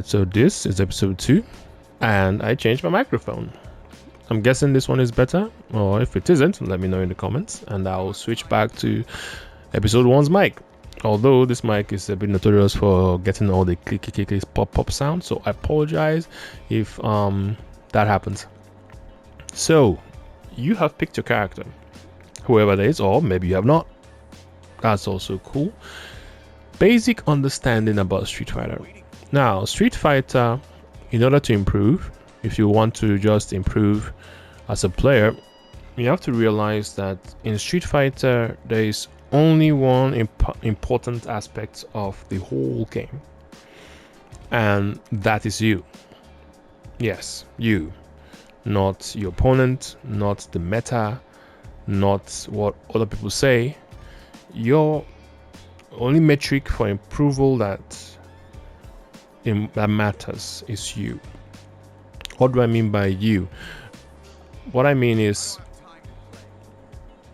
So this is episode 2 and I changed my microphone. I'm guessing this one is better, or if it isn't, let me know in the comments and I'll switch back to episode 1's mic. Although this mic is a bit notorious for getting all the clicky pop sound, so I apologize if that happens. So you have picked your character, whoever it is, or maybe you have not. That's also cool. Basic understanding about Street Fighter. Now, Street Fighter, in order to improve, if you want to just improve as a player, you have to realize that in Street Fighter, there is only one important aspect of the whole game, and that is you. Yes, you. Not your opponent, not the meta, not what other people say. Your only metric for approval that matters is you. What do I mean by you? What I mean is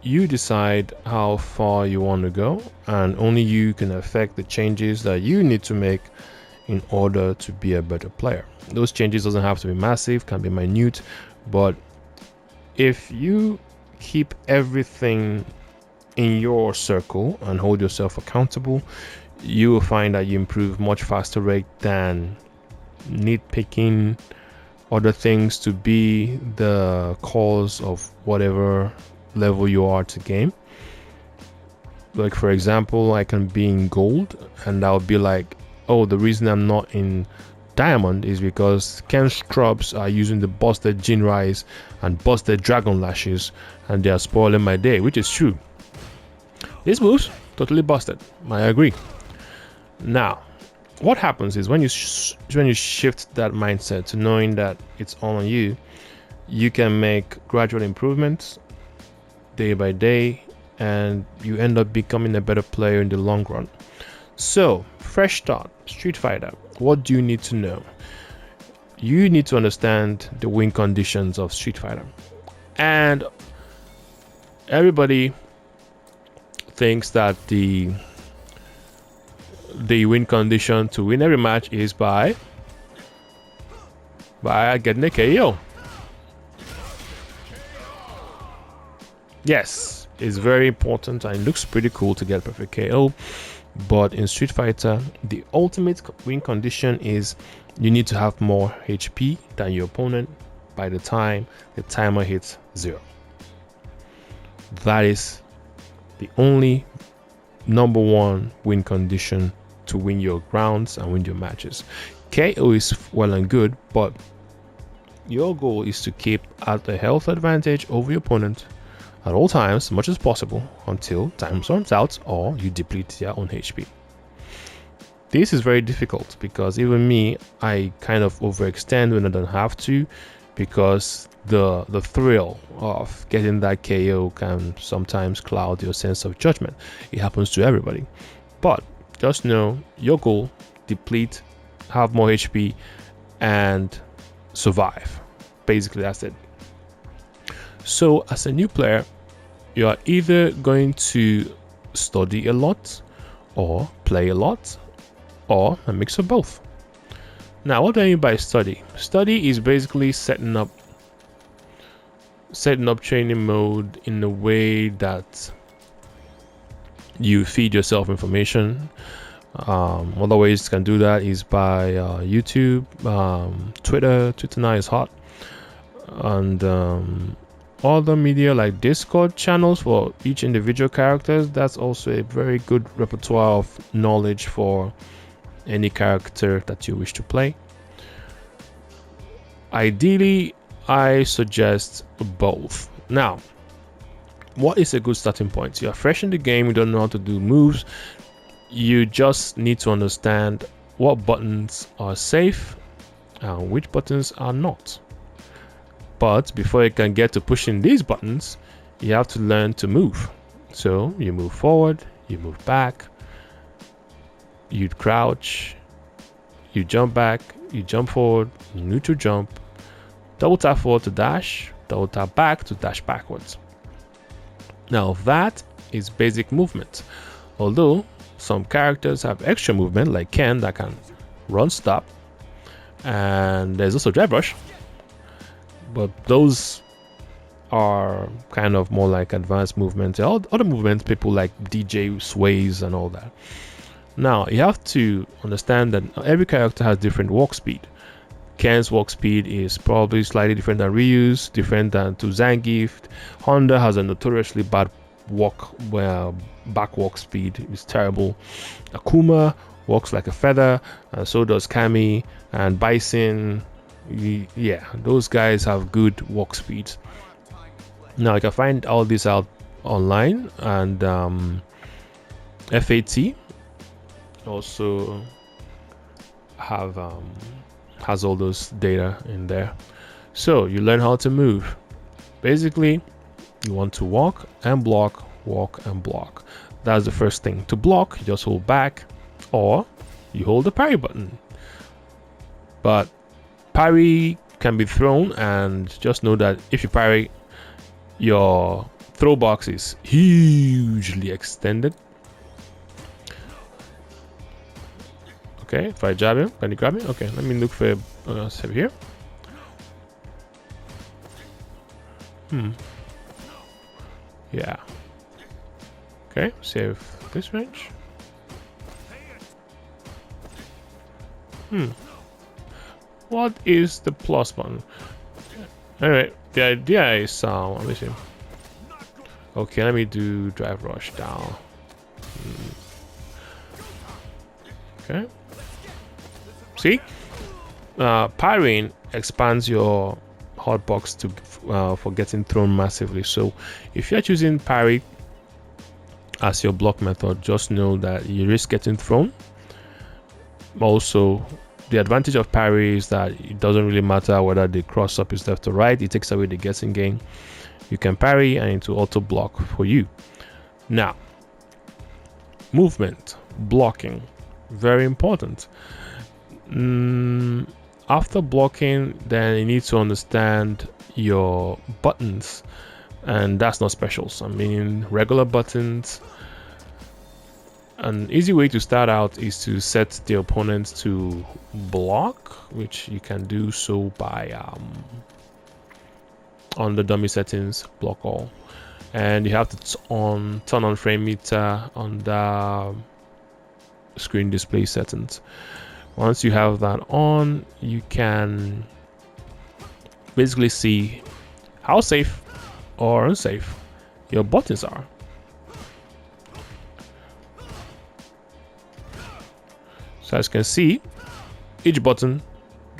you decide how far you want to go, and only you can affect the changes that you need to make in order to be a better player. Those changes doesn't have to be massive, can be minute, but if you keep everything in your circle and hold yourself accountable, you will find that you improve much faster rate than nitpicking other things to be the cause of whatever level you are to game. Like, for example, I can be in gold and I'll be like, oh, the reason I'm not in diamond is because Ken Scrubs are using the busted Jinrais and busted Dragon Lashes and they are spoiling my day, which is true. These moves totally busted, I agree. Now, what happens is when you shift that mindset to knowing that it's all on you, you can make gradual improvements day by day, and you end up becoming a better player in the long run. So, fresh start, Street Fighter. What do you need to know? You need to understand the win conditions of Street Fighter, and everybody thinks that the win condition to win every match is by getting a KO. Yes, it's very important and it looks pretty cool to get perfect KO, but in Street Fighter, the ultimate win condition is you need to have more HP than your opponent by the time the timer hits 0. That is the only number one win condition to win your rounds and win your matches. KO is well and good, but your goal is to keep at a health advantage over your opponent at all times, as much as possible, until time runs out or you deplete their own HP. This is very difficult because even me, I kind of overextend when I don't have to, because the thrill of getting that KO can sometimes cloud your sense of judgment. It happens to everybody. But just know your goal: deplete, have more HP, and survive. Basically, that's it. So as a new player, you are either going to study a lot or play a lot, or a mix of both. Now, what do I mean by study? Study is basically setting up training mode in a way that you feed yourself information. Other ways you can do that is by YouTube, Twitter now is hot, and other media like Discord channels for each individual characters. That's also a very good repertoire of knowledge for any character that you wish to play. Ideally, I suggest both. Now, what is a good starting point? You are fresh in the game, you don't know how to do moves. You just need to understand what buttons are safe and which buttons are not. But before you can get to pushing these buttons, you have to learn to move. So you move forward, you move back, you crouch, you jump back, you jump forward, neutral jump, double tap forward to dash, double tap back to dash backwards. Now that is basic movement. Although some characters have extra movement, like Ken that can run stop, and there's also Drive Rush, but those are kind of more like advanced movements. Other movements people like DJ sways and all that. Now you have to understand that every character has different walk speed. Ken's walk speed is probably slightly different than Ryu's, different than to Zangief. Honda has a notoriously bad back walk speed. It's terrible. Akuma walks like a feather, and so does Kami and Bison. Yeah, those guys have good walk speeds. Now you can find all this out online, and FAT also has all those data in there. So you learn how to move. Basically, you want to walk and block, walk and block. That's the first thing. To block, you just hold back, or you hold the parry button. But parry can be thrown, and just know that if you parry, your throw box is hugely extended. Okay, if I jab him, can he grab me? Okay, let me look for save here. Yeah. Okay, save this range. What is the plus button? Anyway, the idea is let me see. Okay, let me do Drive Rush down. Okay. See, parrying expands your hotbox to for getting thrown massively. So if you're choosing parry as your block method, just know that you risk getting thrown. Also, the advantage of parry is that it doesn't really matter whether the cross up is left or right. It takes away the guessing game. You can parry and it will auto block for you. Now, movement, blocking, very important. After blocking, then you need to understand your buttons, and that's not specials. I mean regular buttons. An easy way to start out is to set the opponent to block, which you can do so by on the dummy settings, block all, and you have to turn on frame meter on the screen display settings. Once you have that on, you can basically see how safe or unsafe your buttons are. So as you can see, each button,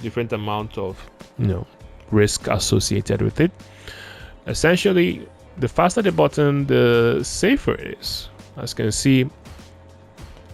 different amount of risk associated with it. Essentially, the faster the button, the safer it is. As you can see,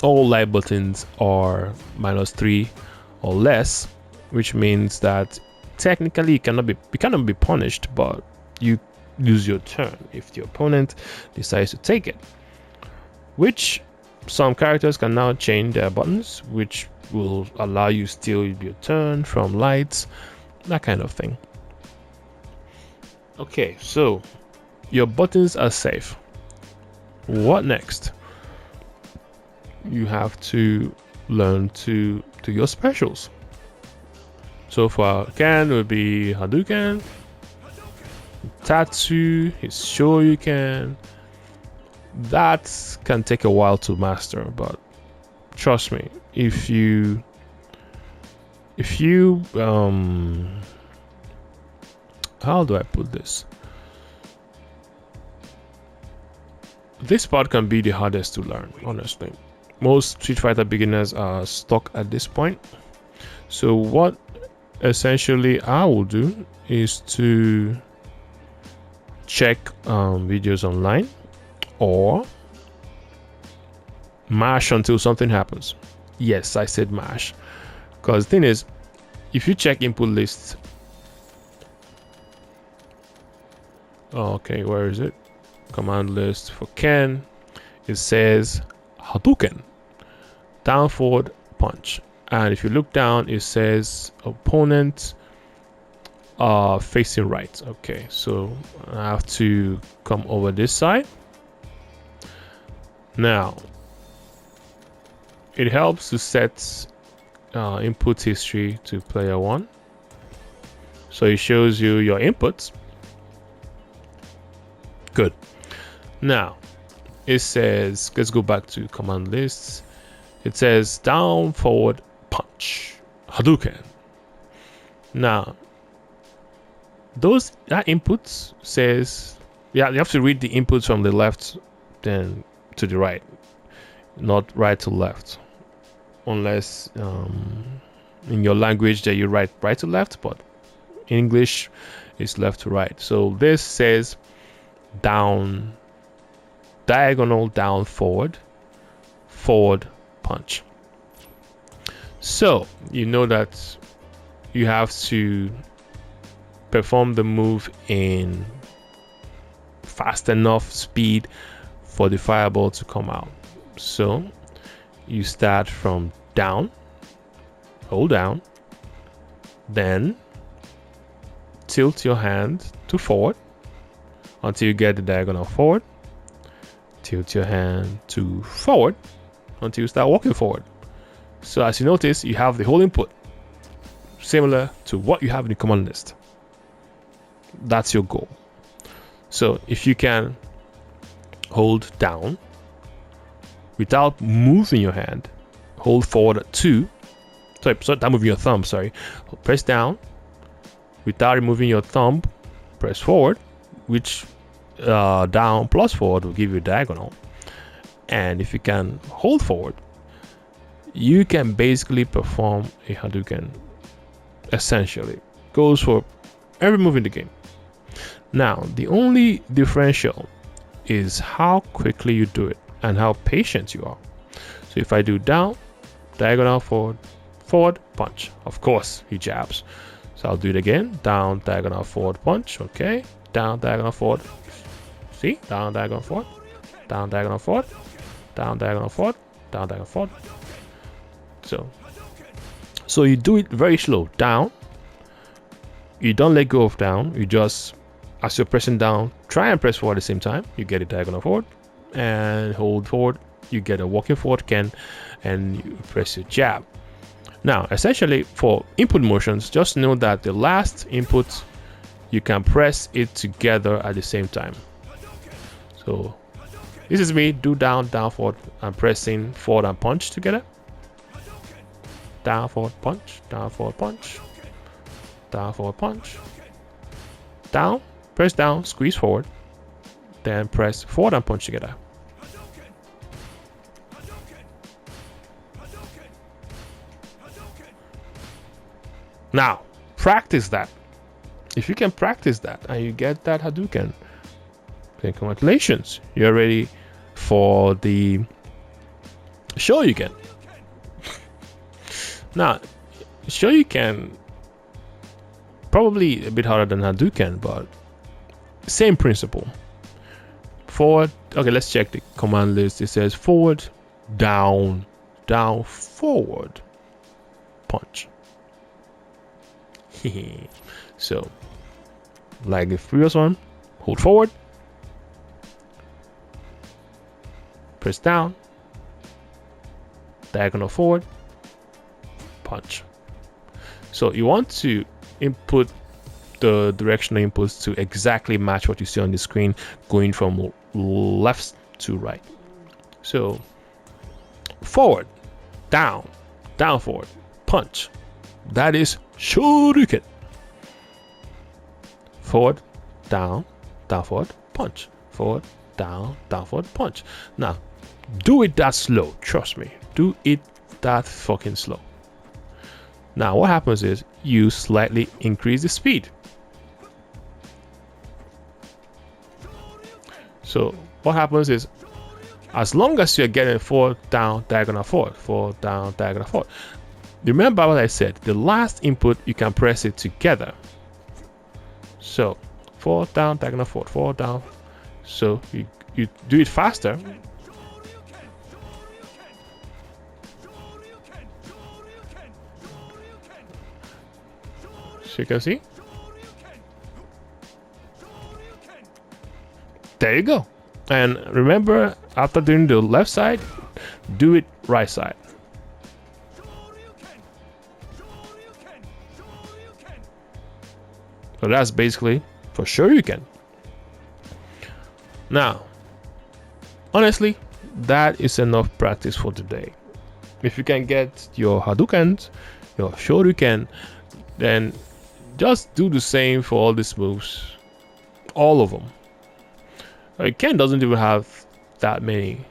all light buttons are -3 or less, which means that technically you cannot be punished, but you lose your turn if the opponent decides to take it. Which some characters can now change their buttons, which will allow you steal your turn from lights, that kind of thing. Okay, so your buttons are safe. What next? You have to learn to do your specials. So for Ken, it would be Hadouken, Tatsu, his Shoryuken. That can take a while to master, but trust me, if you how do I put this? This part can be the hardest to learn, honestly. Most Street Fighter beginners are stuck at this point. So what essentially I will do is to check videos online, or mash until something happens. Yes, I said mash, because the thing is, if you check input lists, okay, where is it? Command list for Ken, it says Hadouken, down forward punch, and if you look down, it says opponent facing right. Okay, so I have to come over this side. Now, it helps to set input history to player 1. So it shows you your inputs. Good. Now it says, let's go back to command lists. It says down, forward, punch, Hadouken. Now that inputs says, yeah, you have to read the inputs from the left then to the right, not right to left, unless in your language that you write right to left, but in English it's left to right. So this says down, diagonal, down, forward, forward, punch. So you know that you have to perform the move in fast enough speed for the fireball to come out. So you start from down, hold down, then tilt your hand to forward until you get the diagonal forward. Tilt your hand to forward until you start walking forward. So as you notice, you have the whole input similar to what you have in the command list. That's your goal. So if you can hold down without moving your hand, hold forward at 2. Sorry, without moving your thumb, sorry. Press down without removing your thumb, press forward, which down plus forward will give you a diagonal. And if you can hold forward, you can basically perform a Hadouken. Essentially goes for every move in the game. Now the only differential is how quickly you do it and how patient you are. So if I do down, diagonal, forward, forward, punch, of course he jabs. So I'll do it again, down, diagonal, forward, punch. Okay, down, diagonal, forward, see, down, diagonal, forward, down, diagonal, forward, down, diagonal, forward, down, diagonal, forward. So you do it very slow. Down, you don't let go of down, you just, as you're pressing down, try and press forward at the same time. You get a diagonal forward, and hold forward, you get a walking forward again, and you press your jab. Now essentially for input motions, just know that the last input you can press it together at the same time. So this is me, do down, down, forward, and pressing forward and punch together. Down, forward, punch, down, forward, punch, down, forward, punch, down, press down, squeeze forward, then press forward and punch together. Now practice that. If you can practice that and you get that Hadouken, then congratulations, you're ready for the Shoryuken. Now Shoryuken probably a bit harder than Hadouken, but same principle. Forward, okay, let's check the command list. It says forward, down, down, forward, punch. So like the previous one, hold forward, press down, diagonal forward, punch. So you want to input the directional inputs to exactly match what you see on the screen, going from left to right. So forward, down, down, forward, punch. That is Shoryuken. Forward, down, down, forward, punch. Forward, down, down, forward, punch. Now do it that slow, trust me, do it that fucking slow. Now what happens is you slightly increase the speed. So what happens is, as long as you're getting forward, down, diagonal, forward, down, diagonal, forward. Remember what I said, the last input you can press it together. So forward, down, diagonal, forward, down. So you do it faster. So you can see. There you go. And remember, after doing the left side, do it right side. So that's basically for sure you can. Now, honestly, that is enough practice for today. If you can get your Hadoukens, your Shoryuken, then just do the same for all these moves. All of them. Ken doesn't even have that many.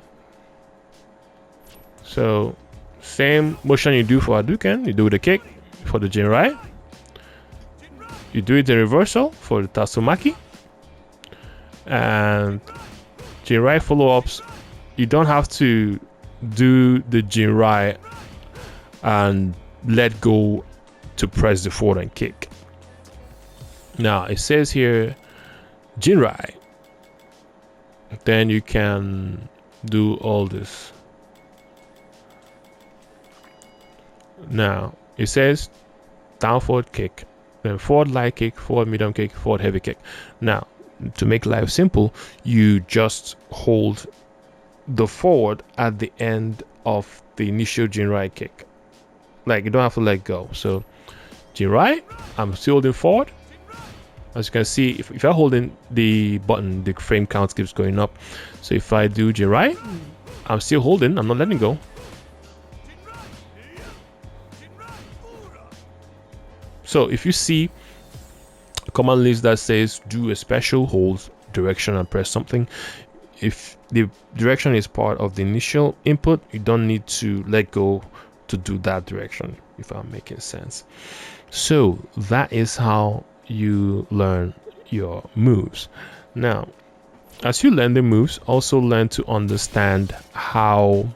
So, same motion you do for Hadouken, you do the kick for the Jinrai. You do it in reversal for the Tatsumaki. And Jinrai follow-ups, you don't have to do the Jinrai and let go to press the forward and kick. Now it says here Jinrai, then you can do all this. Now it says down forward kick, then forward light kick, forward medium kick, forward heavy kick. Now to make life simple, you just hold the forward at the end of the initial Jinrai kick. Like, you don't have to let go. So Jinrai, I'm still holding forward. As you can see, if I'm holding the button, the frame count keeps going up. So if I do Jinrai, I'm still holding, I'm not letting go. So if you see a command list that says do a special, hold direction and press something, if the direction is part of the initial input, you don't need to let go to do that direction, if I'm making sense. So that is how you learn your moves. Now, as you learn the moves, also learn to understand how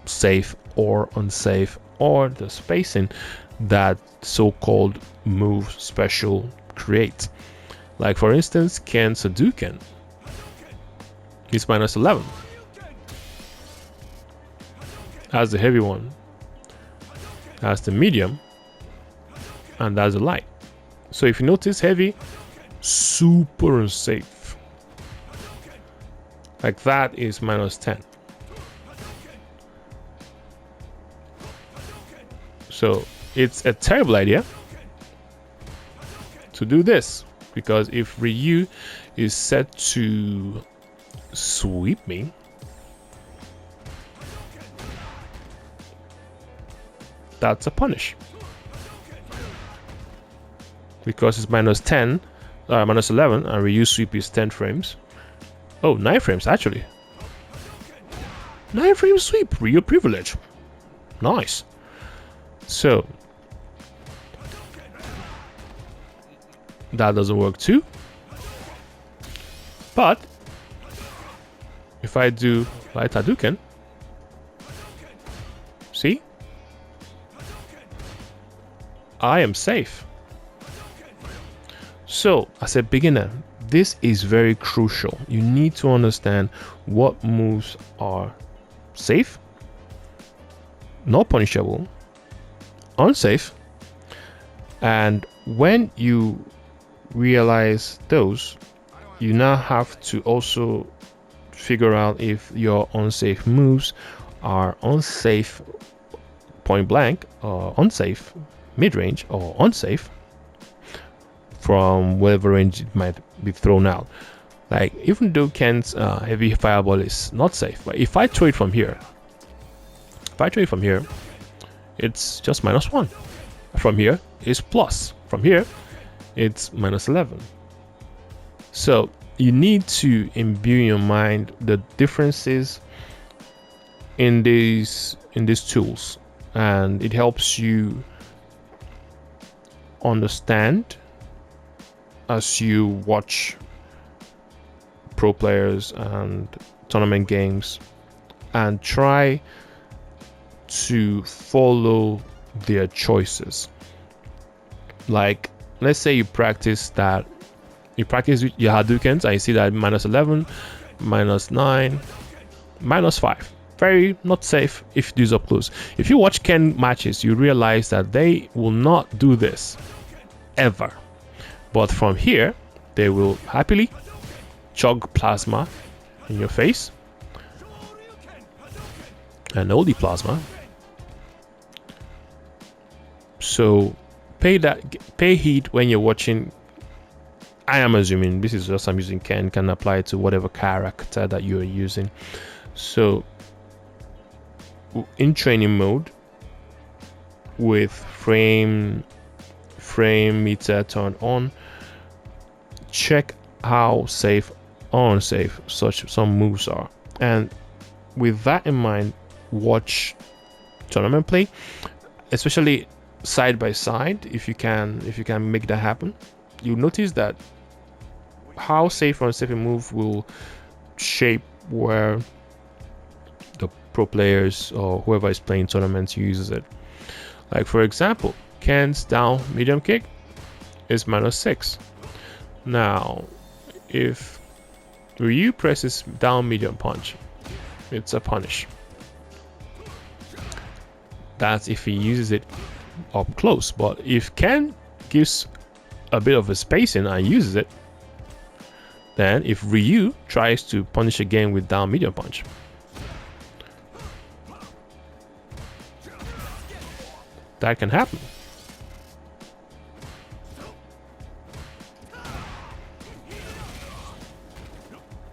safe or unsafe or the spacing that so-called move special creates. Like for instance, Ken's Hadouken is -11. That's the heavy one. That's the medium. And that's the light. So if you notice, heavy, super unsafe. Like that is -10. So it's a terrible idea to do this, because if Ryu is set to sweep me, that's a punish, because it's -10, -11, and Ryu sweep is 10 frames. Oh, 9 frames actually. 9 frame sweep, Ryu privilege. Nice. So that doesn't work too. But if I do light Hadouken, see, I am safe. So as a beginner, this is very crucial. You need to understand what moves are safe, not punishable, unsafe, and when you realize those, you now have to also figure out if your unsafe moves are unsafe point blank, or unsafe mid-range, or unsafe from whatever range it might be thrown out. Like, even though Ken's heavy fireball is not safe, but if I throw it from here, it's just -1. From here is plus. From here, it's -11. So you need to imbue in your mind the differences in these tools, and it helps you understand as you watch pro players and tournament games, and try to follow their choices. Like, let's say you practice your Hadoukens, and you see that -11, -9, -5. Very not safe if you do this up close. If you watch Ken matches, you realize that they will not do this ever. But from here, they will happily chug plasma in your face, and only plasma. So pay heed when you're watching I am assuming this is just I'm using can apply to whatever character that you are using. So in training mode with frame meter turned on, check how safe or unsafe some moves are, and with that in mind, watch tournament play, especially side by side. If you can make that happen, you'll notice that how safe or unsafe a move will shape where the pro players or whoever is playing tournaments uses it. Like for example, Ken's down medium kick is -6. Now if Ryu presses down medium punch, it's a punish. That's if he uses it up close. But if Ken gives a bit of a spacing and uses it, then if Ryu tries to punish again with down medium punch, that can happen.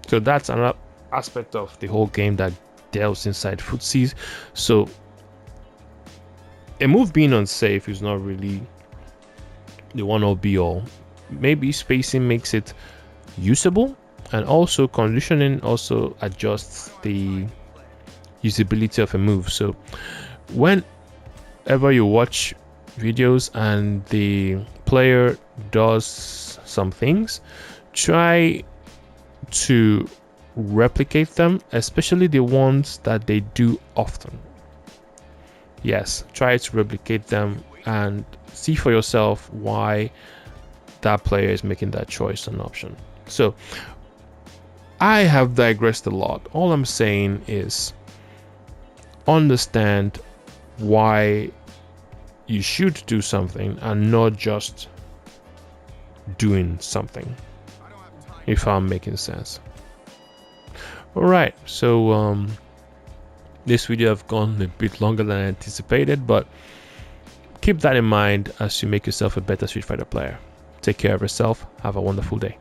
So that's another aspect of the whole game that delves inside footsies. So a move being unsafe is not really the one-all be-all. Maybe spacing makes it usable, and also conditioning also adjusts the usability of a move. So whenever you watch videos and the player does some things, try to replicate them, especially the ones that they do often. Yes, try to replicate them and see for yourself why that player is making that choice and option. So I have digressed a lot. All I'm saying is understand why you should do something and not just doing something, if I'm making sense. All right, so this video have gone a bit longer than I anticipated, but keep that in mind as you make yourself a better Street Fighter player. Take care of yourself. Have a wonderful day.